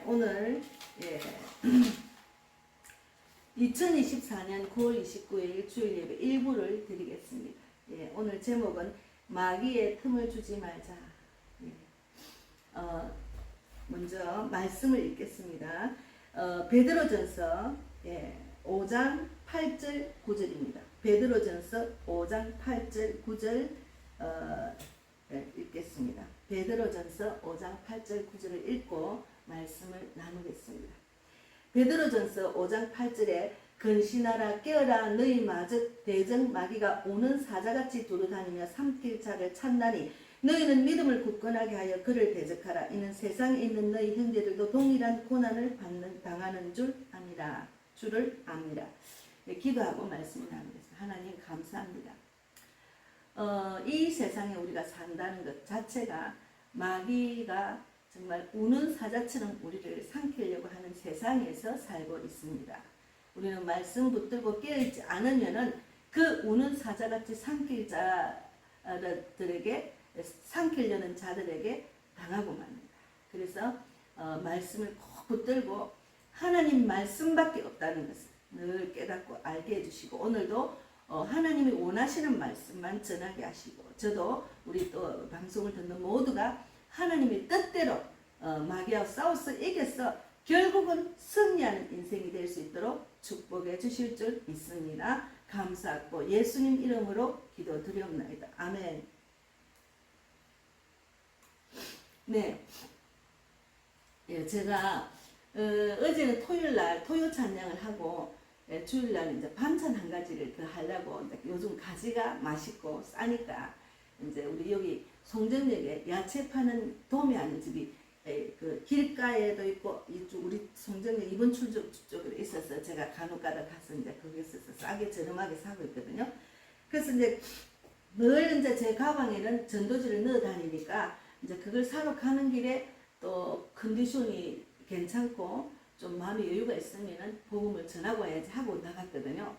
오늘 2024년 9월 29일 주일 예배 일부를 드리겠습니다. 오늘 제목은 마귀의 틈을 주지 말자. 먼저 말씀을 읽겠습니다. 베드로전서 5장 8절 9절입니다. 베드로전서 5장 8절 9절 읽겠습니다. 베드로전서 5장 8절 9절을 읽고 말씀을 나누겠습니다. 베드로전서 5장 8절에 근신하라 깨어라 너희 마즉 대적 마귀가 오는 사자같이 두루다니며 삼킬 자를 찾나니 너희는 믿음을 굳건하게 하여 그를 대적하라. 이는 세상에 있는 너희 형제들도 동일한 고난을 당하는 줄을 압니다. 기도하고 말씀을 나누겠습니다. 하나님 감사합니다. 이 세상에 우리가 산다는 것 자체가 마귀가 정말 우는 사자처럼 우리를 삼키려고 하는 세상에서 살고 있습니다. 우리는 말씀 붙들고 깨어있지 않으면은 그 우는 사자같이 삼키려는 자들에게 당하고 맙니다. 그래서 말씀을 꼭 붙들고 하나님 말씀밖에 없다는 것을 늘 깨닫고 알게 해주시고 오늘도 하나님이 원하시는 말씀만 전하게 하시고 저도 우리 또 방송을 듣는 모두가 하나님의 뜻대로 마귀와 싸워서 이겨서 결국은 승리하는 인생이 될 수 있도록 축복해 주실 줄 믿습니다. 감사하고 예수님 이름으로 기도드리옵나이다. 아멘. 네, 제가 어제는 토요일날 토요 찬양을 하고 주일날 이제 반찬 한 가지를 더 하려고 요즘 가지가 맛있고 싸니까 이제 우리 여기 송정역에 야채 파는 도매하는 집이 그 길가에도 있고 이쪽 우리 송정역 이번 출구 쪽으로 있어서 제가 간혹가다 가서 이제 거기서 싸게 저렴하게 사고 있거든요. 그래서 이제 늘 이제 제 가방에는 전도지를 넣어 다니니까 이제 그걸 사러 가는 길에 또 컨디션이 괜찮고 좀 마음의 여유가 있으면은 복음을 전하고 와야지 하고 나갔거든요.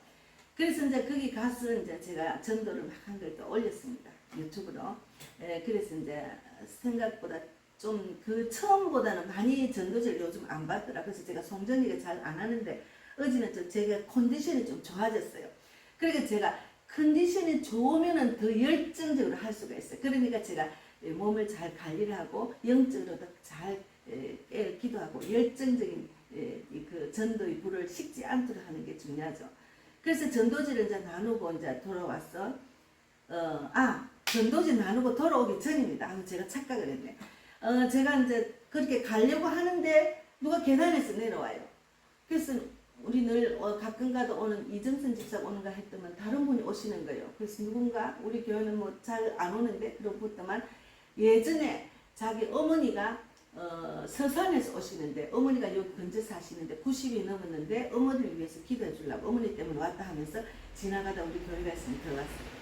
그래서 이제 거기 가서 이제 제가 전도를 막 한 걸 또 올렸습니다. 유튜브로. 그래서 이제 생각보다 좀 그 처음보다는 많이 전도지를 요즘 안 받더라. 그래서 제가 송정리가 잘 안 하는데 어제는 좀 제가 컨디션이 좀 좋아졌어요. 그러니까 제가 컨디션이 좋으면은 더 열정적으로 할 수가 있어요. 그러니까 제가 몸을 잘 관리를 하고 영적으로도 잘 기도하고 열정적인 그 전도의 불을 식지 않도록 하는 게 중요하죠. 그래서 전도지를 이제 나누고 이제 돌아왔어. 전도지 나누고 돌아오기 전입니다. 제가 착각을 했네. 제가 이제 그렇게 가려고 하는데 누가 계단에서 내려와요. 그래서 우리 늘 가끔 가도 오는 이정선 집사 오는가 했더만 다른 분이 오시는 거예요. 그래서 누군가 우리 교회는 뭐 잘 안 오는데 그렇더만 예전에 자기 어머니가 서산에서 오시는데 어머니가 여기 근처 사시는데 90이 넘었는데 어머니를 위해서 기도해 주려고 어머니 때문에 왔다 하면서 지나가다 우리 교회가 있으면 들어왔어요.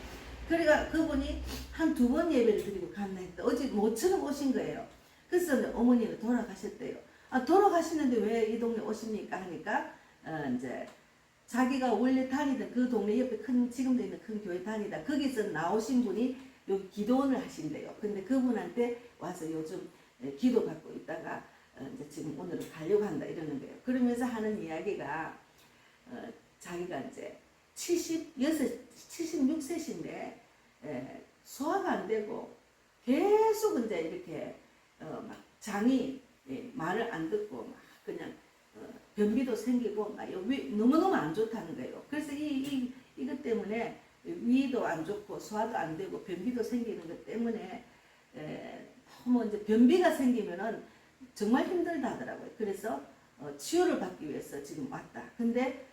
그러니까 그분이 한 2번 예배를 드리고 갔나 했다. 어제 모처럼 오신 거예요. 그래서 어머니는 돌아가셨대요. 돌아가시는데 왜 이 동네 오십니까 하니까 이제 자기가 원래 다니던 그 동네 옆에 지금도 있는 큰 교회 다니다 거기서 나오신 분이 여기 기도원을 하신대요. 근데 그분한테 와서 요즘 기도 받고 있다가 이제 지금 오늘은 가려고 한다 이러는 거예요. 그러면서 하는 이야기가 자기가 이제 76세신데 소화가 안 되고 계속 이제 이렇게 막 장이 말을 안 듣고 막 그냥 변비도 생기고 막 너무너무 안 좋다는 거예요. 그래서 이것 때문에 위도 안 좋고 소화도 안 되고 변비도 생기는 것 때문에 너무 이제 변비가 생기면은 정말 힘들다 하더라고요. 그래서 치료를 받기 위해서 지금 왔다. 근데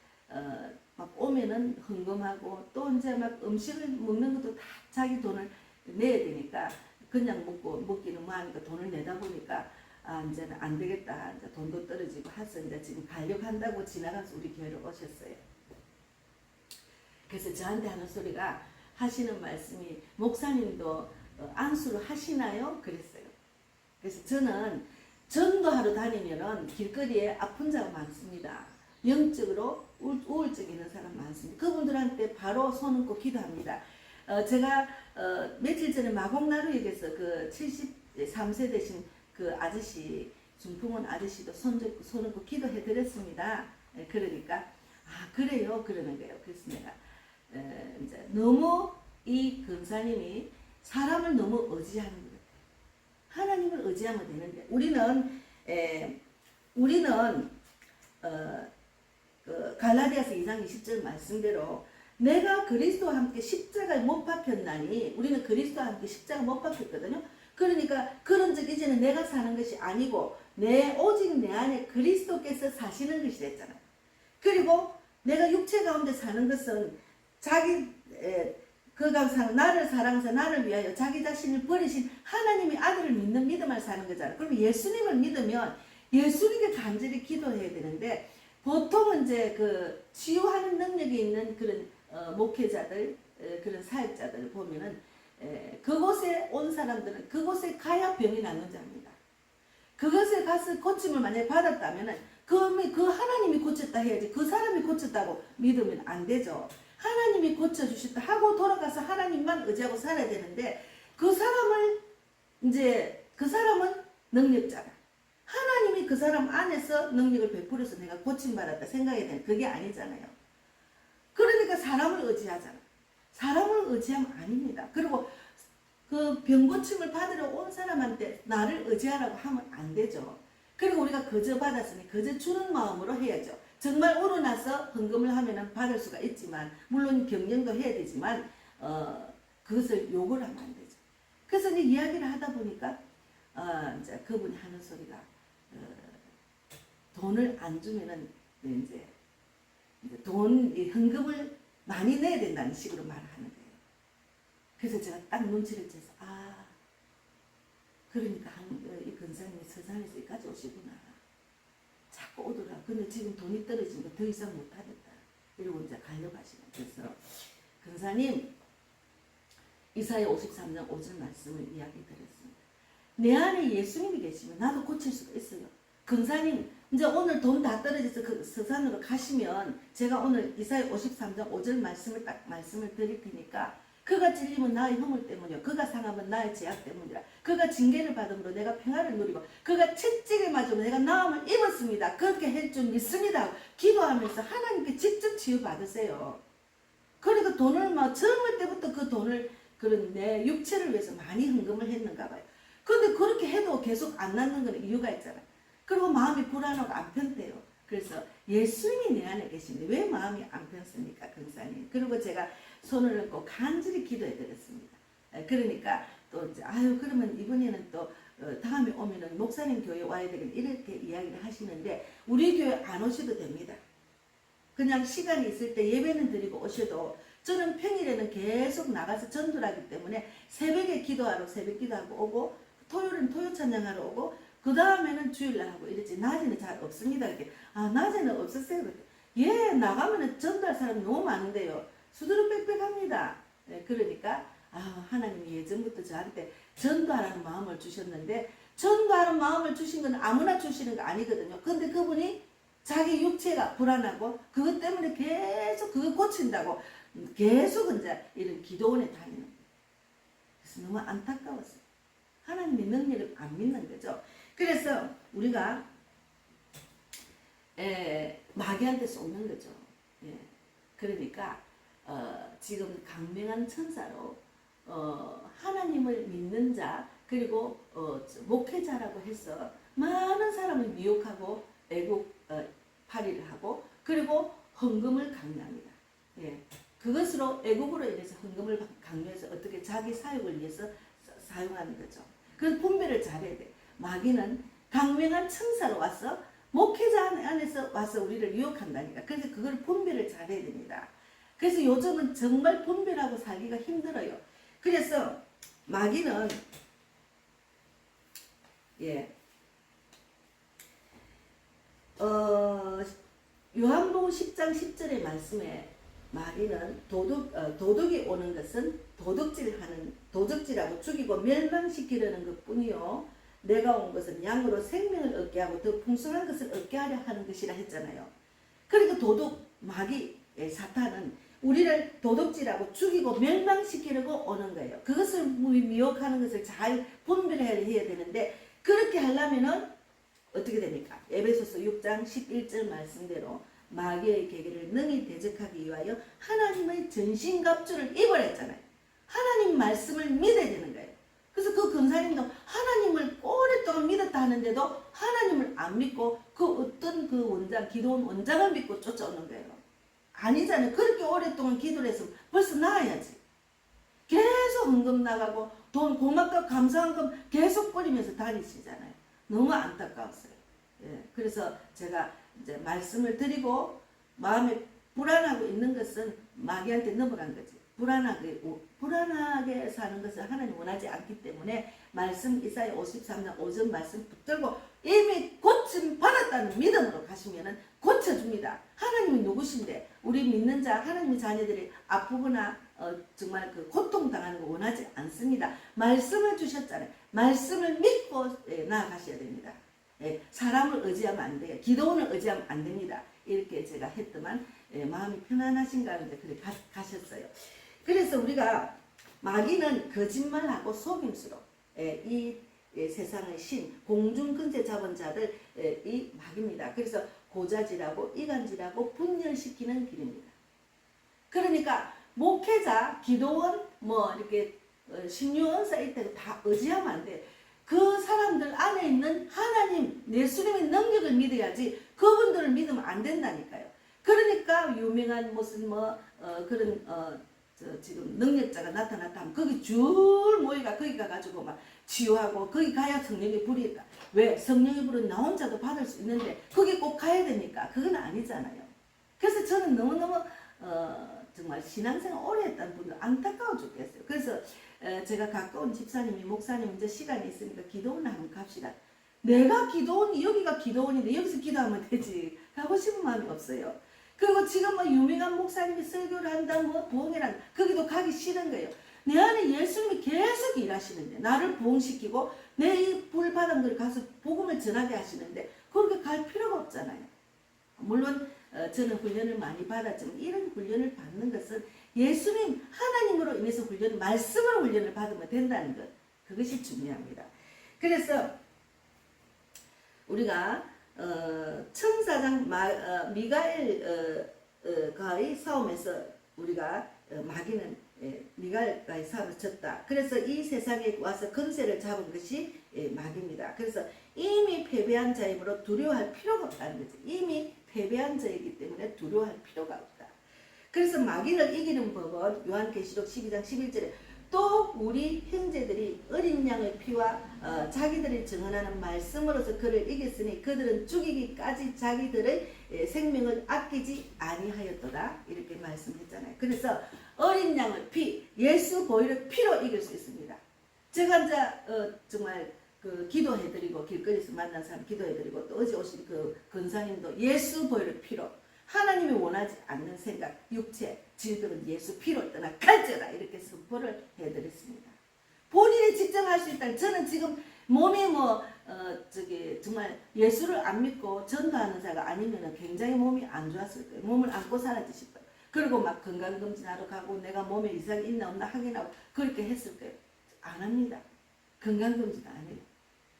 막 오면은 흥금하고 또 이제 막 음식을 먹는 것도 다 자기 돈을 내야 되니까 그냥 먹기는 뭐하니까 돈을 내다 보니까 이제는 안 되겠다. 이제 돈도 떨어지고 해서 이제 지금 가려고 한다고 지나가서 우리 교회로 오셨어요. 그래서 저한테 하는 소리가 하시는 말씀이 목사님도 안수를 하시나요? 그랬어요. 그래서 저는 전도하러 다니면은 길거리에 아픈 자가 많습니다. 영적으로 우울증 있는 사람 많습니다. 그분들한테 바로 손 얹고 기도합니다. 제가 며칠 전에 마곡나루역에서 그 73세 되신 그 아저씨 중풍원 아저씨도 손 얹고 기도해 드렸습니다. 그러니까 그래요 그러는 거예요. 그래서 내가 이제 너무 이 근사님이 사람을 너무 의지하는 것 같아요. 하나님을 의지하면 되는데 우리는 그 갈라디아서 2장 20절 말씀대로 내가 그리스도와 함께 십자가에 못 박혔나니 우리는 그리스도와 함께 십자가 못 박혔거든요. 그러니까 그런즉 이제는 내가 사는 것이 아니고 오직 내 안에 그리스도께서 사시는 것이 됐잖아요. 그리고 내가 육체 가운데 사는 것은 그가 나를 사랑해서 나를 위하여 자기 자신을 버리신 하나님의 아들을 믿는 믿음을 사는 거잖아요. 그럼 예수님을 믿으면 예수님께 간절히 기도해야 되는데 보통은 이제 그 치유하는 능력이 있는 그런 목회자들 그런 사역자들 보면은 그곳에 온 사람들은 그곳에 가야 병이 낫는지 압니다. 그것에 가서 고침을 만약에 받았다면은 그 하나님이 고쳤다 해야지 그 사람이 고쳤다고 믿으면 안 되죠. 하나님이 고쳐주셨다 하고 돌아가서 하나님만 의지하고 살아야 되는데 그 사람은 능력자다. 하나님이 그 사람 안에서 능력을 베풀어서 내가 고침받았다 생각해야 되는 그게 아니잖아요. 그러니까 사람을 의지하잖아. 사람을 의지하면 아닙니다. 그리고 그 병고침을 받으러 온 사람한테 나를 의지하라고 하면 안 되죠. 그리고 우리가 거저 받았으니 거저 주는 마음으로 해야죠. 정말 우러나서 헌금을 하면 받을 수가 있지만 물론 경영도 해야 되지만 그것을 욕을 하면 안 되죠. 그래서 이제 이야기를 하다 보니까 이제 그분이 하는 소리가 돈을 안 주면은 이제 헌금을 많이 내야 된다는 식으로 말을 하는 거예요. 그래서 제가 딱 눈치를 채서 그러니까 이 근사님이 서산에서 여기까지 오시구나. 자꾸 오더라. 근데 지금 돈이 떨어지니까 더 이상 못하겠다. 이러고 이제 가려고 하시는. 그래서 근사님 이사야 53장 5절 말씀을 이야기 드렸습니다. 내 안에 예수님이 계시면 나도 고칠 수가 있어요. 근사님 이제 오늘 돈 다 떨어져서 그 서산으로 가시면 제가 오늘 이사야 53장 5절 말씀을 드릴 테니까 그가 찔리면 나의 허물 때문이요 그가 상하면 나의 죄악 때문이라. 그가 징계를 받음으로 내가 평화를 누리고 그가 채찍을 맞으면 내가 나음을 입었습니다. 그렇게 할 줄 믿습니다. 기도하면서 하나님께 직접 치유받으세요. 그러니까 돈을 젊을 때부터 그 돈을 그런 내 육체를 위해서 많이 헌금을 했는가 봐요. 근데 그렇게 해도 계속 안 낫는 건 이유가 있잖아요. 그리고 마음이 불안하고 안 편해요. 그래서 예수님이 내 안에 계신데 왜 마음이 안 편습니까? 근사님. 그리고 제가 손을 얹고 간절히 기도해 드렸습니다. 그러니까 또 이제 그러면 이번에는 또 다음에 오면은 목사님 교회 와야 되겠다 이렇게 이야기를 하시는데 우리 교회 안 오셔도 됩니다. 그냥 시간이 있을 때 예배는 드리고 오셔도 저는 평일에는 계속 나가서 전도를 하기 때문에 새벽에 기도하러 새벽 기도하고 오고 토요일은 토요 찬양하러 오고 그 다음에는 주일날 하고 이랬지. 낮에는 잘 없습니다. 이렇게 낮에는 없었어요. 나가면은 전도할 사람이 너무 많은데요. 수두룩 빽빽합니다. 그러니까 하나님이 예전부터 저한테 전도하라는 마음을 주셨는데 전도하는 마음을 주신 건 아무나 주시는 거 아니거든요. 근데 그분이 자기 육체가 불안하고 그것 때문에 계속 그거 고친다고 계속 이제 이런 기도원에 다니는 거예요. 그래서 너무 안타까웠어요. 하나님의 능력을 안 믿는 거죠. 그래서 우리가 마귀한테 쏘는 거죠. 그러니까 지금 강명한 천사로 하나님을 믿는 자 그리고 목회자라고 해서 많은 사람을 미혹하고 애국팔이를 하고 그리고 헌금을 강요합니다. 그것으로 애국으로 인해서 헌금을 강요해서 어떻게 자기 사역을 위해서 사용하는 거죠. 그래서 분별을 잘해야 돼. 마귀는 강명한 천사로 와서 목회자 안에서 와서 우리를 유혹한다니까. 그래서 그걸 분별을 잘해야 됩니다. 그래서 요즘은 정말 분별하고 살기가 힘들어요. 그래서 마귀는 요한복음 10장 10절의 말씀에 마귀는 도둑이 오는 것은 도적질하고 죽이고 멸망시키려는 것뿐이요 내가 온 것은 양으로 생명을 얻게 하고 더 풍성한 것을 얻게 하려 하는 것이라 했잖아요. 그러니까 마귀 사탄은 우리를 도둑질하고 죽이고 멸망시키려고 오는 거예요. 그것을 미혹하는 것을 잘 분별해야 되는데 그렇게 하려면은 어떻게 됩니까? 에베소서 6장 11절 말씀대로 마귀의 계계를 능히 대적하기 위하여 하나님의 전신갑주를 입으랬잖아요. 하나님 말씀을 믿어야 되는 거예요. 그래서 그 근사님도 하나님을 오랫동안 믿었다 하는데도 하나님을 안 믿고 그 어떤 그 원장, 기도원 원장을 믿고 쫓아오는 거예요. 아니잖아요. 그렇게 오랫동안 기도를 했으면 벌써 나아야지. 계속 헌금 나가고 돈 고맙고 감사한 금 계속 뿌리면서 다니시잖아요. 너무 안타까웠어요. 예, 그래서 제가 이제 말씀을 드리고 마음에 불안하고 있는 것은 마귀한테 넘어간 거지. 불안하게 사는 것을 하나님 원하지 않기 때문에 말씀 이사야 53장 5절 말씀 붙들고 이미 고침 받았다는 믿음으로 가시면은 고쳐줍니다. 하나님이 누구신데 우리 믿는 자 하나님의 자녀들이 아프거나 정말 그 고통당하는 거 원하지 않습니다. 말씀을 주셨잖아요. 말씀을 믿고 나아가셔야 됩니다. 사람을 의지하면 안 돼요. 기도원을 의지하면 안 됩니다. 이렇게 제가 했더만 마음이 편안하신가 하는데 그래 가셨어요. 그래서 우리가 마귀는 거짓말하고 속임수로 이 세상의 신, 공중 근세 잡은 자들 이 마귀입니다. 그래서 고자질하고 이간질하고 분열시키는 길입니다. 그러니까 목회자, 기도원, 뭐 이렇게 신유원사 이때 다 의지하면 안 돼. 그 사람들 안에 있는 하나님, 예수님의 능력을 믿어야지 그분들을 믿으면 안 된다니까요. 그러니까 유명한 무슨 그런 지금 능력자가 나타났다 하면 거기 줄 모이가 거기 가가지고 막 치유하고 거기 가야 성령의 불이 있다. 왜? 성령의 불은 나 혼자도 받을 수 있는데 거기 꼭 가야 됩니까? 그건 아니잖아요. 그래서 저는 너무너무 정말 신앙생활 오래 했다는 분들 안타까워 죽겠어요. 그래서 제가 가까운 집사님이 목사님 이제 시간이 있으니까 기도원 한번 갑시다. 내가 기도원이 여기가 기도원인데 여기서 기도하면 되지. 가고 싶은 마음이 없어요. 그리고 지금 뭐 유명한 목사님이 설교를 한다, 뭐 부흥회를 한다. 거기도 가기 싫은 거예요. 내 안에 예수님이 계속 일하시는데 나를 부흥시키고 내 이 불 받은 걸 가서 복음을 전하게 하시는데 그렇게 갈 필요가 없잖아요. 물론 저는 훈련을 많이 받았지만 이런 훈련을 받는 것은 예수님 하나님으로 인해서 훈련, 말씀으로 훈련을 받으면 된다는 것. 그것이 중요합니다. 그래서 우리가 천사장 미가엘과의 싸움에서 우리가 마귀는 미가엘과의 싸움을 졌다. 그래서 이 세상에 와서 권세를 잡은 것이 마귀입니다. 그래서 이미 패배한 자이므로 두려워할 필요가 없다는 거지. 이미 패배한 자이기 때문에 두려워할 필요가 없다. 그래서 마귀를 이기는 법은 요한계시록 12장 11절에 또 우리 형제들이 어린 양의 피와 자기들이 증언하는 말씀으로서 그를 이겼으니 그들은 죽이기까지 자기들의 생명을 아끼지 아니하였도다. 이렇게 말씀했잖아요. 그래서 어린 양의 피, 예수 보혈의 피로 이길 수 있습니다. 제가 이제 정말 그 기도해드리고 길거리에서 만난 사람 기도해드리고 또 어제 오신 그 권사님도 예수 보혈의 피로 하나님이 원하지 않는 생각, 육체, 질병은 예수 피로 떠나 갈지어다 이렇게 선포를 해드렸습니다. 본인이 직접 할 수 있다는 저는 지금 몸이 정말 예수를 안 믿고 전도하는 자가 아니면 굉장히 몸이 안 좋았을 거예요. 몸을 안고 사라지실 거예요. 그리고 막 건강검진하러 가고 내가 몸에 이상이 있나 없나 확인하고 그렇게 했을 거예요. 안 합니다. 건강검진 안 해요.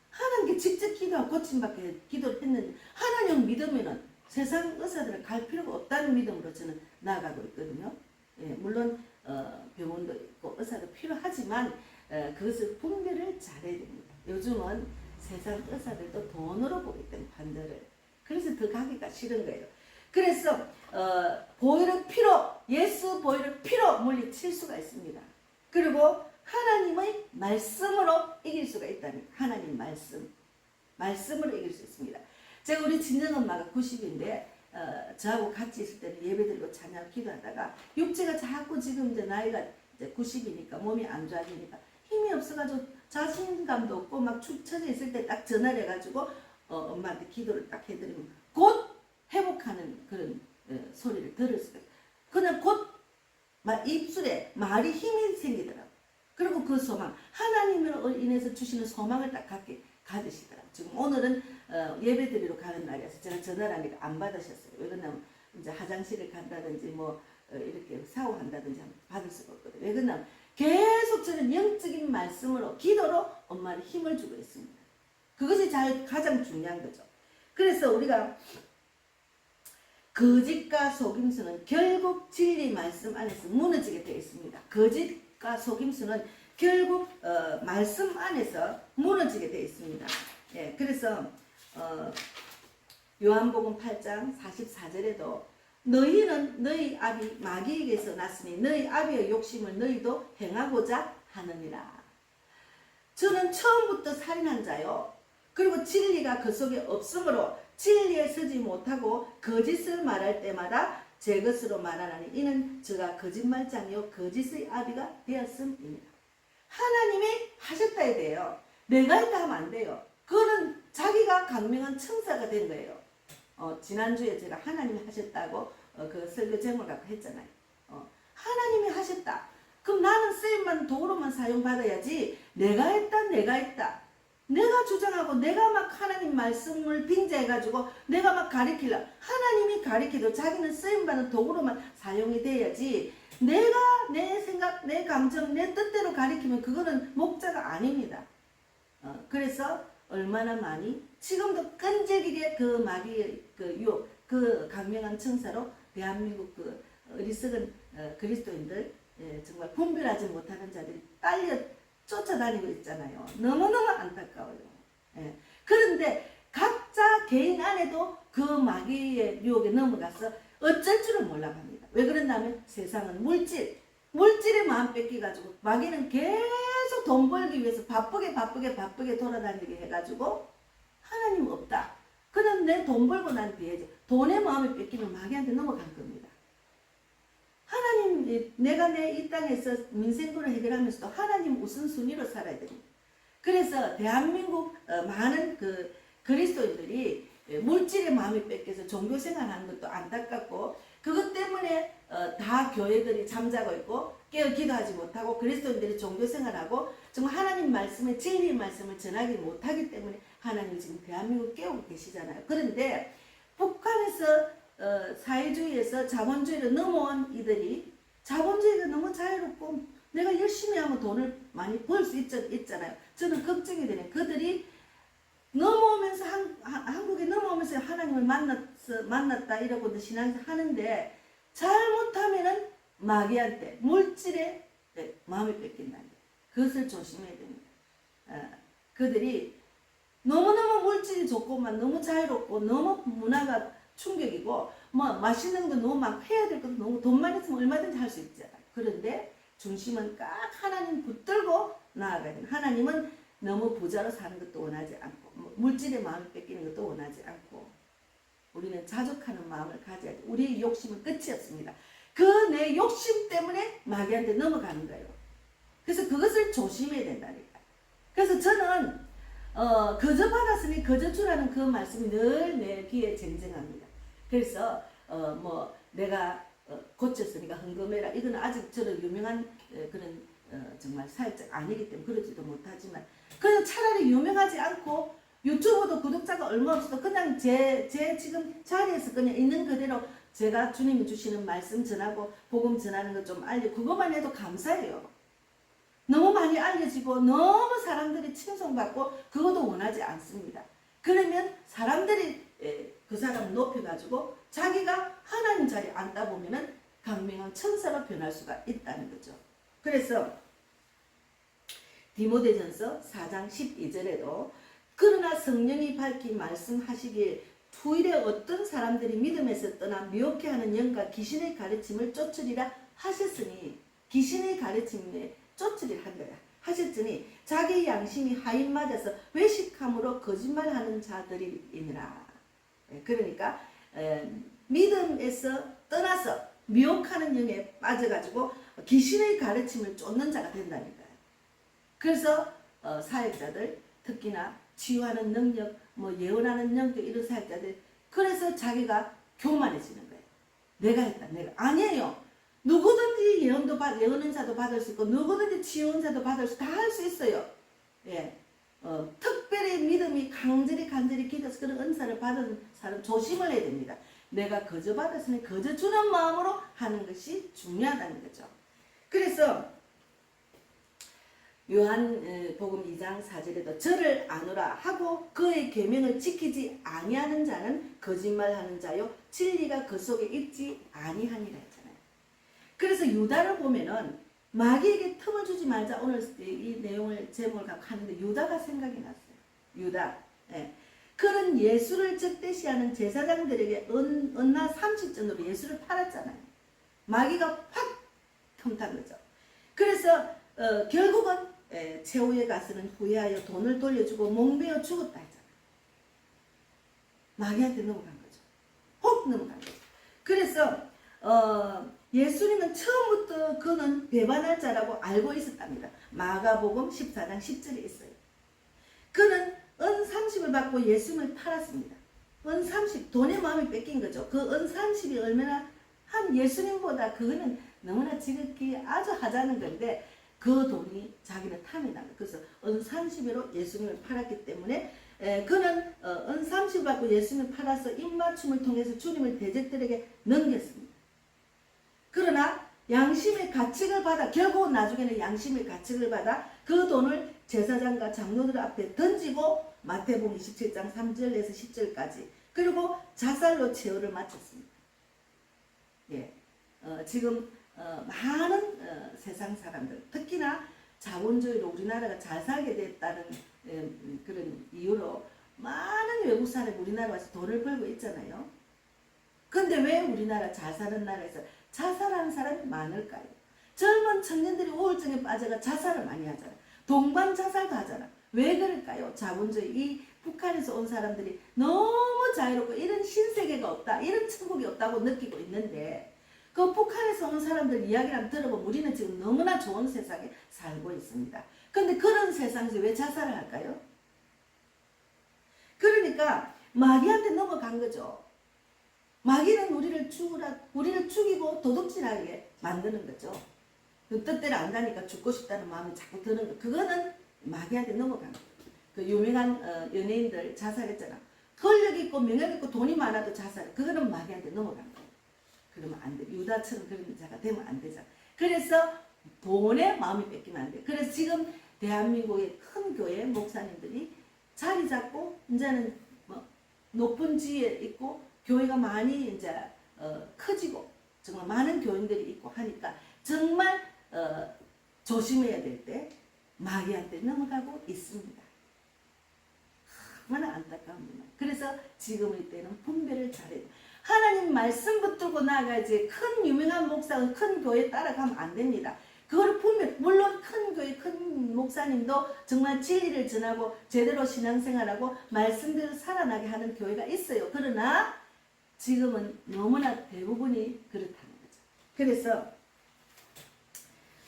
하나님께 직접 기도하고 고침받게 기도를 했는데 하나님 믿으면은 세상 의사들은 갈 필요가 없다는 믿음으로 저는 나아가고 있거든요. 물론 병원도 있고 의사도 필요하지만 그것을 분별을 잘해야 됩니다. 요즘은 세상 의사들도 돈으로 보기 때문에 판단을. 그래서 더 가기가 싫은 거예요. 그래서 보혈의 피로, 예수 보혈의 피로 물리칠 수가 있습니다. 그리고 하나님의 말씀으로 이길 수가 있다니. 하나님 말씀으로 이길 수 있습니다. 제가 우리 친정엄마가 90인데 저하고 같이 있을 때는 예배드리고 찬양 기도하다가 육체가 자꾸 지금 이제 나이가 이제 90이니까 몸이 안 좋아지니까 힘이 없어가지고 자신감도 없고 막 축 처져 있을 때 딱 전화를 해가지고 엄마한테 기도를 딱 해드리면 곧 회복하는 그런 소리를 들을 수가 있어요. 그냥 곧 입술에 말이 힘이 생기더라고요. 그리고 그 소망, 하나님으로 인해서 주시는 소망을 딱 가지시더라고요. 지금 오늘은 예배 드리러 가는 날이어서 제가 전화를 하니까 안 받으셨어요. 왜 그러냐면 이제 화장실을 간다든지 이렇게 샤워한다든지 하면 받을 수가 없거든요. 왜 그러냐면 계속 저는 영적인 말씀으로 기도로 엄마를 힘을 주고 있습니다. 그것이 가장 중요한 거죠. 그래서 우리가 거짓과 속임수는 결국 진리 말씀 안에서 무너지게 되어 있습니다. 거짓과 속임수는 결국 말씀 안에서 무너지게 되어 있습니다. 예, 그래서 요한복음 8장 44절에도 너희는 너희 아비 마귀에게서 났으니 너희 아비의 욕심을 너희도 행하고자 하느니라. 저는 처음부터 살인한 자요. 그리고 진리가 그 속에 없으므로 진리에 서지 못하고 거짓을 말할 때마다 제 것으로 말하나니 이는 저가 거짓말장이요 거짓의 아비가 되었음입니다. 하나님이 하셨다야 돼요. 내가 했다 하면 안 돼요. 그거는 자기가 강명한 천사가 된 거예요. 지난주에 제가 하나님이 하셨다고 그 설교 제목을 갖고 했잖아요. 하나님이 하셨다. 그럼 나는 쓰임만 도구로만 사용받아야지. 내가 했다. 내가 주장하고 내가 막 하나님 말씀을 빙자해가지고 내가 막 가리키려. 하나님이 가리켜도 자기는 쓰임받는 도구로만 사용이 돼야지. 내가 내 생각, 내 감정, 내 뜻대로 가리키면 그거는 목자가 아닙니다. 그래서 얼마나 많이 지금도 끈질기게 그 마귀의 그 유혹, 그 강명한 천사로 대한민국 그 어리석은 그리스도인들 정말 분별하지 못하는 자들이 딸려 쫓아다니고 있잖아요. 너무너무 안타까워요. 그런데 각자 개인 안에도 그 마귀의 유혹에 넘어가서 어쩔 줄은 몰라갑니다. 왜 그런다면 세상은 물질의 마음 뺏기가지고 마귀는 계속 돈 벌기 위해서 바쁘게 돌아다니게 해가지고 하나님 없다. 그럼 내 돈 벌고 난 뒤에 돈의 마음을 뺏기면 마귀한테 넘어간 겁니다. 하나님, 내가 내 이 땅에서 민생군을 해결하면서도 하나님 우선순위로 살아야 됩니다. 그래서 대한민국 많은 그 그리스도인들이 물질의 마음이 뺏겨서 종교생활하는 것도 안타깝고 그것 때문에 다 교회들이 잠자고 있고 깨어 기도하지 못하고 그리스도인들이 종교생활하고 정말 하나님 말씀의 진리의 말씀을 전하지 못하기 때문에 하나님 지금 대한민국 깨우고 계시잖아요. 그런데 북한에서 사회주의에서 자본주의로 넘어온 이들이 자본주의가 너무 자유롭고 내가 열심히 하면 돈을 많이 벌 수 있잖아요. 저는 걱정이 되네. 그들이 넘어오면서 한국에 넘어오면서 하나님을 만났다 이러고 신앙생활 하는데 잘못하면은 마귀한테 물질에 마음이 뺏긴다는 거예요. 그것을 조심해야 됩니다. 그들이 너무너무 물질이 좋고만 너무 자유롭고 너무 문화가 충격이고 뭐 맛있는 거 너무 막 해야 될 것도 너무 돈만 있으면 얼마든지 할 수 있잖아요. 그런데 중심은 딱 하나님 붙들고 나아가야 돼요. 하나님은 너무 부자로 사는 것도 원하지 않고 물질의 마음을 뺏기는 것도 원하지 않고 우리는 자족하는 마음을 가져야 돼요. 우리의 욕심은 끝이 없습니다. 그 내 욕심 때문에 마귀한테 넘어가는 거예요. 그래서 그것을 조심해야 된다니까. 그래서 저는 거저 받았으니 거저 주라는 그 말씀이 늘 내 귀에 쟁쟁합니다. 그래서 뭐 내가 고쳤으니까 헌금해라. 이건 아직 저는 유명한 그런 정말 사역자가 아니기 때문에 그러지도 못하지만 그냥 차라리 유명하지 않고 유튜브도 구독자가 얼마 없어도 그냥 제 지금 자리에서 그냥 있는 그대로 제가 주님이 주시는 말씀 전하고 복음 전하는 거 좀 알려 그것만 해도 감사해요. 너무 많이 알려지고 너무 사람들이 칭송받고 그것도 원하지 않습니다. 그러면 사람들이 그 사람을 높여가지고 자기가 하나님 자리에 앉다 보면은 강명한 천사로 변할 수가 있다는 거죠. 그래서 디모데전서 4장 12절에도 그러나 성령이 밝히 말씀하시기에 후일에 어떤 사람들이 믿음에서 떠나 미혹해하는 영과 귀신의 가르침을 쫓으리라 하셨으니 귀신의 가르침에 쫓으리라 한 거야. 하셨으니 자기 양심이 하인 맞아서 외식함으로 거짓말하는 자들이니라. 그러니까 믿음에서 떠나서 미혹하는 영에 빠져가지고 귀신의 가르침을 쫓는 자가 된다니까요. 그래서 사역자들 특히나 치유하는 능력, 뭐 예언하는 능력 이런 사역자들 그래서 자기가 교만해지는 거예요. 내가 했다. 내가 아니에요. 누구든지 예언 은사도 받을 수 있고 누구든지 치유 은사도 받을 수 다 할 수 있어요. 예. 특별히 믿음이 간절히 기도해서 그런 은사를 받은 사람 조심을 해야 됩니다. 내가 거저 받았으니 거저 주는 마음으로 하는 것이 중요하다는 거죠. 그래서 요한복음 2장 4절에도 저를 아노라 하고 그의 계명을 지키지 아니하는 자는 거짓말하는 자요 진리가 그 속에 있지 아니하니라 했잖아요. 그래서 유다를 보면은 마귀에게 틈을 주지 말자 오늘 이 내용을 제목을 갖고 하는데 유다가 생각이 났어요. 유다. 예. 그는 예수를 적대시하는 제사장들에게 은나 30전으로 예수를 팔았잖아요. 마귀가 확 틈탄 거죠. 그래서 결국은 최후에 가서는 후회하여 돈을 돌려주고 목매어 죽었다 했잖아요. 마귀한테 넘어간 거죠. 혹 넘어간 거죠. 그래서 예수님은 처음부터 그는 배반할 자라고 알고 있었답니다. 마가복음 14장 10절에 있어요. 그는 은 30을 받고 예수님을 팔았습니다. 은 30, 돈의 마음이 뺏긴 거죠. 그 은 30이 얼마나 한 예수님보다 그거는 너무나 지극히 아주 하자는 건데 그 돈이 자기는 탐이 난 거예요. 그래서 은 30으로 예수님을 팔았기 때문에 그는 은 30을 받고 예수님을 팔아서 입맞춤을 통해서 주님을 대적들에게 넘겼습니다. 그러나 양심의 가책을 받아 결국은 나중에는 양심의 가책을 받아 그 돈을 제사장과 장로들 앞에 던지고 마태복음 27장 3절에서 10절까지 그리고 자살로 최후를 마쳤습니다. 예, 지금 많은 세상 사람들 특히나 자본주의로 우리나라가 잘 살게 됐다는 그런 이유로 많은 외국 사람이 우리나라 와서 돈을 벌고 있잖아요. 근데 왜 우리나라 잘 사는 나라에서 자살하는 사람이 많을까요? 젊은 청년들이 우울증에 빠져가 자살을 많이 하잖아요. 동반 자살도 하잖아. 왜 그럴까요? 자본주의 이 북한에서 온 사람들이 너무 자유롭고 이런 신세계가 없다, 이런 천국이 없다고 느끼고 있는데 그 북한에서 온 사람들 이야기를 한번 들어보면 우리는 지금 너무나 좋은 세상에 살고 있습니다. 근데 그런 세상에서 왜 자살을 할까요? 그러니까 마귀한테 넘어간 거죠. 마귀는 우리를 죽이고 도둑질하게 만드는 거죠. 그 뜻대로 안 가니까 죽고 싶다는 마음이 자꾸 드는 거. 그거는 마귀한테 넘어간 거예요. 그 유명한 연예인들 자살했잖아. 권력 있고 명예 있고 돈이 많아도 자살. 그거는 마귀한테 넘어간 거예요. 그러면 안 돼. 유다처럼 그런 자가 되면 안 되잖아. 그래서 돈에 마음이 뺏기면 안 돼. 그래서 지금 대한민국의 큰 교회 목사님들이 자리 잡고 이제는 뭐 높은 지위에 있고 교회가 많이 이제 커지고 정말 많은 교인들이 있고 하니까 정말 조심해야 될 때 마귀한테 넘어가고 있습니다. 얼마나 안타까웁니다. 그래서 지금의 때는 분별을 잘해야 돼요. 하나님 말씀 붙들고 나아가야지 큰 유명한 목사, 큰 교회 따라가면 안 됩니다. 그거를 분별, 물론 큰 교회, 큰 목사님도 정말 진리를 전하고 제대로 신앙생활하고 말씀대로 살아나게 하는 교회가 있어요. 그러나 지금은 너무나 대부분이 그렇다는 거죠. 그래서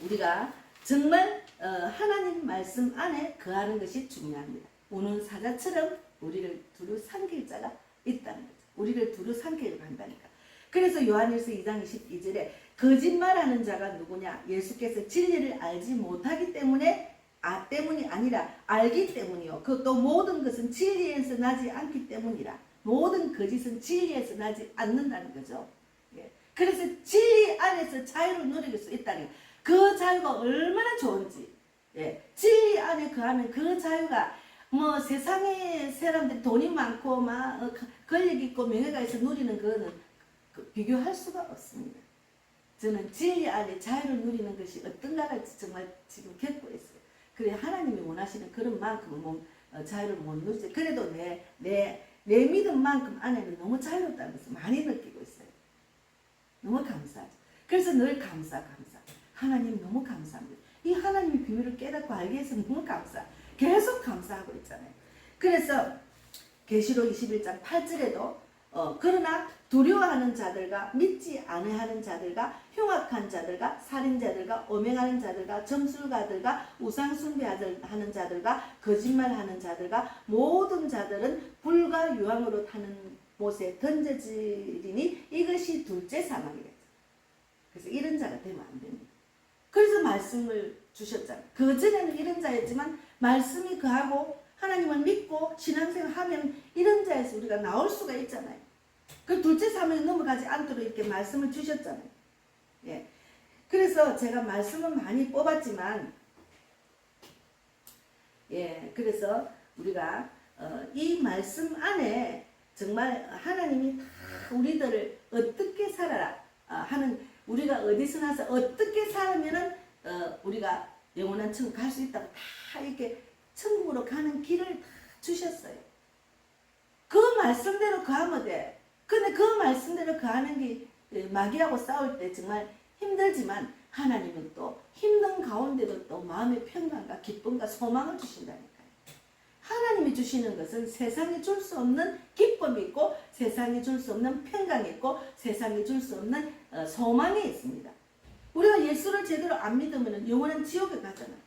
우리가 정말 하나님 말씀 안에 거하는 것이 중요합니다. 우는 사자처럼 우리를 두루 삼킬 자가 있다는 거죠. 우리를 두루 삼키려고 한다니까. 그래서 요한일서 2장 22절에 거짓말하는 자가 누구냐? 예수께서 진리를 알지 못하기 때문에 때문이 아니라 알기 때문이요. 그것도 모든 것은 진리에서 나지 않기 때문이라. 모든 거짓은 진리에서 나지 않는다는 거죠. 예. 그래서 진리 안에서 자유를 누릴 수 있다는 그 자유가 얼마나 좋은지. 예. 진리 안에 거하면 그 자유가 뭐 세상에 사람들이 돈이 많고 막 권력 있고 명예가 있어 누리는 거는 비교할 수가 없습니다. 저는 진리 안에 자유를 누리는 것이 어떤가를 정말 지금 겪고 있어요. 그래 하나님이 원하시는 그런 만큼 자유를 못 누리지. 그래도 내 믿음만큼 안에는 너무 자유롭다는 것을 많이 느끼고 있어요. 너무 감사하죠. 그래서 늘 감사. 하나님 너무 감사합니다. 이 하나님의 비밀을 깨닫고 알게 해서 너무 감사. 계속 감사하고 있잖아요. 그래서 계시록 21장 8절에도 그러나 두려워하는 자들과 믿지 아니하는 자들과 흉악한 자들과 살인자들과 오맹하는 자들과 점술가들과 우상숭배하는 자들과 거짓말하는 자들과 모든 자들은 불과 유황으로 타는 못에 던져지리니 이것이 둘째 사망이겠죠. 그래서 이런 자가 되면 안 됩니다. 그래서 말씀을 주셨잖아요. 그전에는 이런 자였지만 말씀이 그하고 하나님을 믿고 신앙생활 하면 이런 자에서 우리가 나올 수가 있잖아요. 그 둘째 사명에 넘어가지 않도록 이렇게 말씀을 주셨잖아요. 예. 그래서 제가 말씀은 많이 뽑았지만 예, 그래서 우리가 이 말씀 안에 정말 하나님이 다 우리들을 어떻게 살아라 하는, 우리가 어디서 나서 어떻게 살면은 우리가 영원한 천국 갈 수 있다고 다 이렇게 천국으로 가는 길을 다 주셨어요. 그 말씀대로 가면 돼. 근데 그 말씀대로 가는 게 마귀하고 싸울 때 정말 힘들지만 하나님은 또 힘든 가운데도 또 마음의 평강과 기쁨과 소망을 주신다니까요. 하나님이 주시는 것은 세상이 줄 수 없는 기쁨이 있고, 세상이 줄 수 없는 평강이 있고, 세상이 줄 수 없는 소망이 있습니다. 우리가 예수를 제대로 안 믿으면 영원한 지옥에 가잖아요.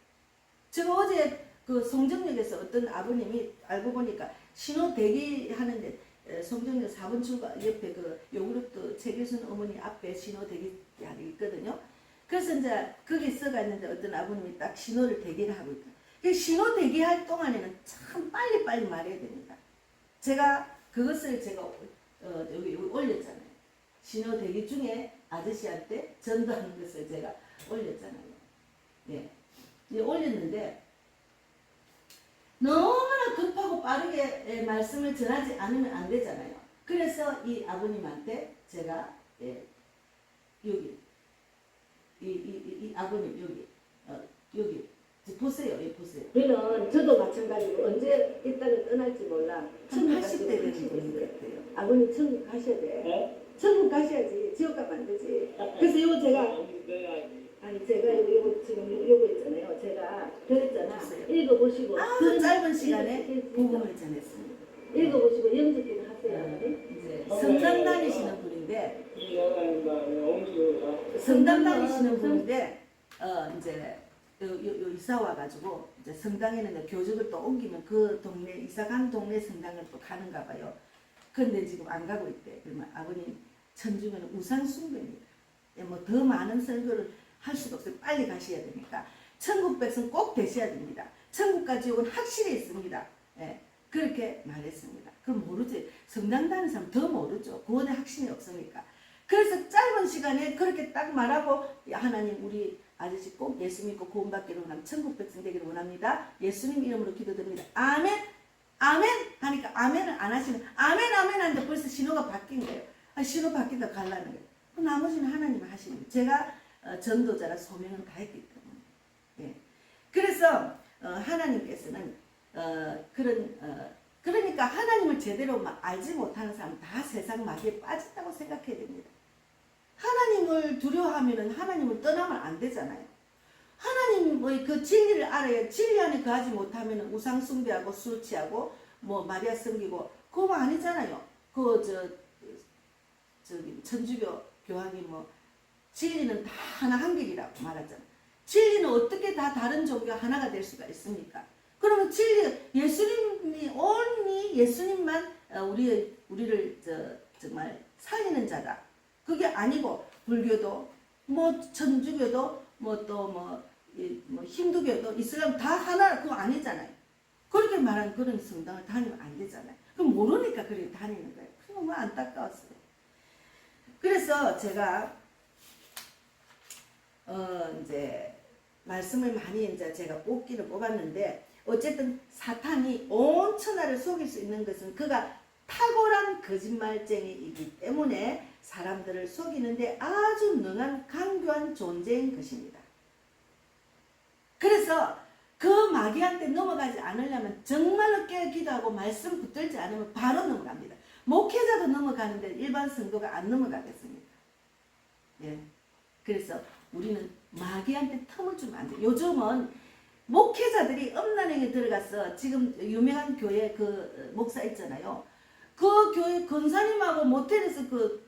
제가 어제 그 송정역에서 어떤 아버님이 알고 보니까 신호 대기하는데 송정역 4번 출구 옆에 그 요구르트 책에순 어머니 앞에 신호 대기하기 있거든요. 그래서 이제 거기 써가 있는데 어떤 아버님이 딱 신호를 대기를 하고 있다. 그 신호 대기할 동안에는 참 빨리빨리 말해야 됩니다. 제가 그것을 제가 여기 올렸잖아요. 신호 대기 중에 아저씨한테 전도하는 것을 제가 올렸잖아요. 예. 올렸는데 너무나 급하고 빠르게 말씀을 전하지 않으면 안 되잖아요. 그래서 이 아버님한테 제가 여기 이 아버님 여기 보세요. 여기 보세요. 저는 저도 마찬가지로 언제 이 땅을 떠날지 몰라. 80대 되는 분인 것 같아요. 아버님 천국 가셔야 돼. 네? 천국 가셔야지. 지옥 가면 안 되지. 그래서 이거 제가 아니 제가 이거 지금 요거 있잖아요. 제가 그랬잖아. 읽어보시고 아주 짧은 시간에 복음을 전했습니다. 읽어보시고 영접기를 하세요. 이제 성당 다니시는 분인데 성당 다니시는 분인데 이제 요 이사 와가지고 이제 성당에는 교직을 또 옮기면 그 동네 이사 간 동네 성당을 또 가는가 봐요. 근데 지금 안 가고 있대. 그러면 아버님 천주교는 우상 숭배입니다. 뭐 더 많은 설교를 할 수가 없어요. 빨리 가셔야 되니까. 천국 백성 꼭 되셔야 됩니다. 천국과 지옥은 확실히 있습니다. 예, 그렇게 말했습니다. 그럼 모르지. 성당 다니는 사람 더 모르죠. 구원의 확신이 없으니까. 그래서 짧은 시간에 그렇게 딱 말하고 하나님 우리 아저씨 꼭 예수 믿고 구원받기를 원합니다. 천국 백성 되기를 원합니다. 예수님 이름으로 기도드립니다. 아멘 아멘 하니까 아멘을 안 하시는 아멘 아멘 하는데 벌써 신호가 바뀐 거예요. 신호 바뀌다 가려는 거예요. 나머지는 하나님 하시는 거예요. 제가 전도자라 소명을 다했기 때문에. 예. 그래서 하나님께서는 그러니까 하나님을 제대로 알지 못하는 사람 다 세상 마귀에 빠졌다고 생각해야 됩니다. 하나님을 두려워하면 하나님을 떠나면 안 되잖아요. 하나님의 그 진리를 알아야 진리 안에 거하지 못하면 우상 숭배하고 술 취하고 뭐 마리아 섬기고 그거 아니잖아요. 저기 천주교 교황이 뭐 진리는 다 하나 한 길이라고 말하잖아요. 진리는 어떻게 다 다른 종교가 하나가 될 수가 있습니까? 그러면 진리 예수님이 only 예수님만 우리를 정말 살리는 자다. 그게 아니고 불교도 뭐 천주교도 뭐 힌두교도 이슬람 다 하나 그거 아니잖아요. 그렇게 말하는 그런 성당을 다니면 안 되잖아요. 그럼 모르니까 그렇게 다니는 거예요. 너무 안타까웠어요. 그래서 제가 이제 말씀을 많이 이제 제가 뽑았는데 어쨌든 사탄이 온 천하를 속일 수 있는 것은 그가 탁월한 거짓말쟁이이기 때문에 사람들을 속이는데 아주 능한 강교한 존재인 것입니다. 그래서 그 마귀한테 넘어가지 않으려면 정말로 깨어 기도하고 말씀 붙들지 않으면 바로 넘어갑니다. 목회자도 넘어가는데 일반 성도가 안 넘어가겠습니다. 예. 그래서 우리는 마귀한테 틈을 주면 안 돼요. 요즘은 목회자들이 음란행에 들어가서 지금 유명한 교회 그 목사 있잖아요. 그 교회 권사님하고 모텔에서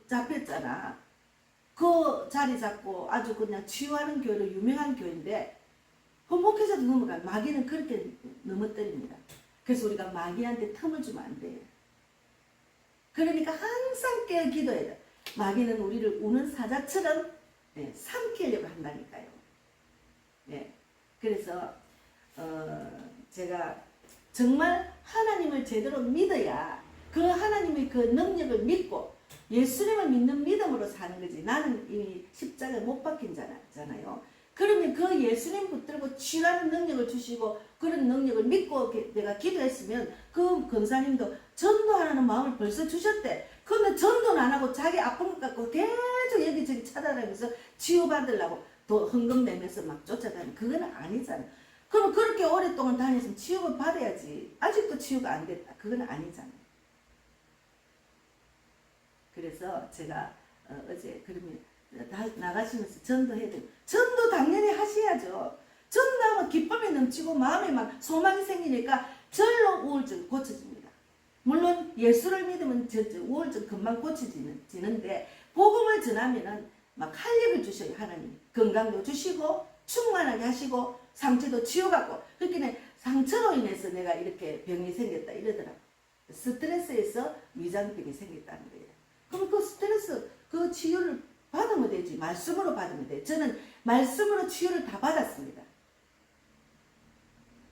잡혔잖아. 그 자리 잡고 아주 그냥 치유하는 교회로 유명한 교회인데 그 목회자도 넘어가. 마귀는 그렇게 넘어뜨립니다. 그래서 우리가 마귀한테 틈을 주면 안 돼요. 그러니까 항상 깨어 기도해야 돼. 마귀는 우리를 우는 사자처럼 삼키려고 한다니까요. 예. 그래서 제가 정말 하나님을 제대로 믿어야 그 하나님의 그 능력을 믿고 예수님을 믿는 믿음으로 사는 거지. 나는 이미 십자가에 못 박힌 자잖아요. 그러면 그 예수님 붙들고 치유하는 능력을 주시고 그런 능력을 믿고 내가 기도했으면 그 권사님도 전도하라는 마음을 벌써 주셨대. 근데 전도는 안 하고 자기 아픈 것 갖고 계속 여기저기 찾아다니면서 치유받으려고 또 헌금 내면서 막 쫓아다니는 그건 아니잖아. 그럼 그렇게 오랫동안 다녔으면 치유를 받아야지. 아직도 치유가 안 됐다. 그건 아니잖아. 그래서 제가 어제 그러면 나가시면서 전도해야 돼요. 전도 당연히 하셔야죠. 전도하면 기쁨이 넘치고 마음에 막 소망이 생기니까 절로 우울증 고쳐집니다. 물론 예수를 믿으면 우울증 금방 고쳐지는데 복음을 전하면은 막 활력을 주셔요. 하나님 건강도 주시고 충만하게 하시고 상처도 치유받고 그렇게 상처로 인해서 내가 이렇게 병이 생겼다 이러더라고. 스트레스에서 위장병이 생겼다는 거예요. 그럼 그 스트레스 그 치유를 받으면 되지. 말씀으로 받으면 돼. 저는 말씀으로 치유를 다 받았습니다.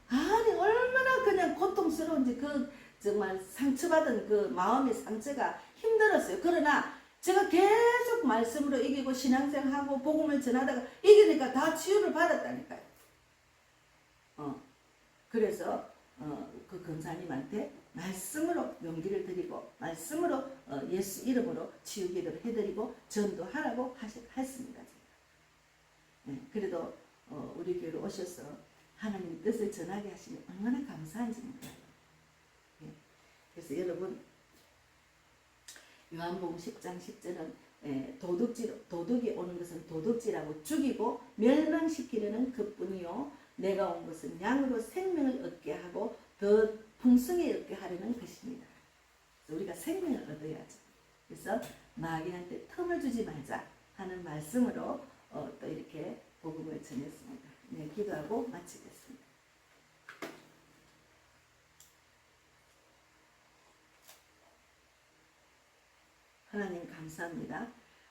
아니 얼마나 그냥 고통스러운지 그 정말 상처받은 그 마음의 상처가 힘들었어요. 그러나 제가 계속 말씀으로 이기고 신앙생활하고 복음을 전하다가 이기니까 다 치유를 받았다니까요. 그래서 그 권사님한테 말씀으로 용기를 드리고 말씀으로 예수 이름으로 치유 기도를 해드리고 전도하라고 했습니다. 네, 그래도 우리 교회로 오셔서 하나님 뜻을 전하게 하시면 얼마나 감사한지 몰라요. 네, 그래서 여러분 요한복음 10장 10절은 도둑이 오는 것은 도둑질하고 죽이고 멸망시키려는 그뿐이요 내가 온 것은 양으로 생명을 얻게 하고 더 풍성히 얻게 하려는 것입니다. 우리가 생명을 얻어야죠. 그래서 마귀한테 틈을 주지 말자 하는 말씀으로 또 이렇게 복음을 전했습니다. 네, 기도하고 마치겠습니다. 하나님 감사합니다.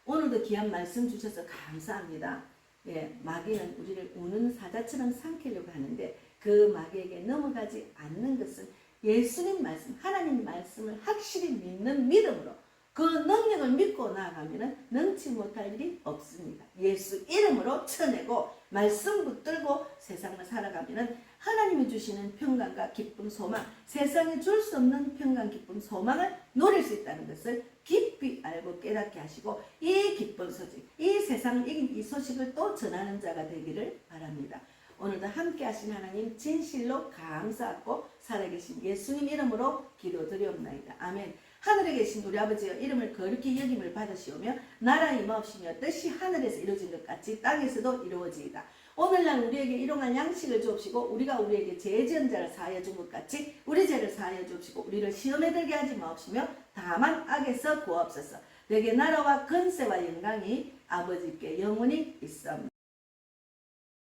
오늘도 귀한 말씀 주셔서 감사합니다. 예, 마귀는 우리를 우는 사자처럼 삼키려고 하는데 그 마귀에게 넘어가지 않는 것은 예수님 말씀, 하나님 말씀을 확실히 믿는 믿음으로 그 능력을 믿고 나아가면 능치 못할 일이 없습니다. 예수 이름으로 쳐내고 말씀 붙들고 세상을 살아가면 하나님이 주시는 평강과 기쁨, 소망, 세상에 줄 수 없는 평강, 기쁨, 소망을 누릴 수 있다는 것을 깊이 알고 깨닫게 하시고 이 기쁜 소식, 이 세상을 이긴 이 소식을 또 전하는 자가 되기를 바랍니다. 오늘도 함께 하신 하나님 진실로 감사하고 살아계신 예수님 이름으로 기도드리옵나이다. 아멘. 하늘에 계신 우리 아버지여 이름을 거룩히 여김을 받으시오며 나라 임하옵시며 뜻이 하늘에서 이루어진 것 같이 땅에서도 이루어지이다. 오늘날 우리에게 일용할 양식을 주옵시고 우리가 우리에게 죄 지은 자를 사하여 준 것 같이 우리 죄를 사하여 주옵시고 우리를 시험에 들게 하지 마옵시며 다만 악에서 구하옵소서. 내게 나라와 권세와 영광이 아버지께 영원히 있사옵나이다.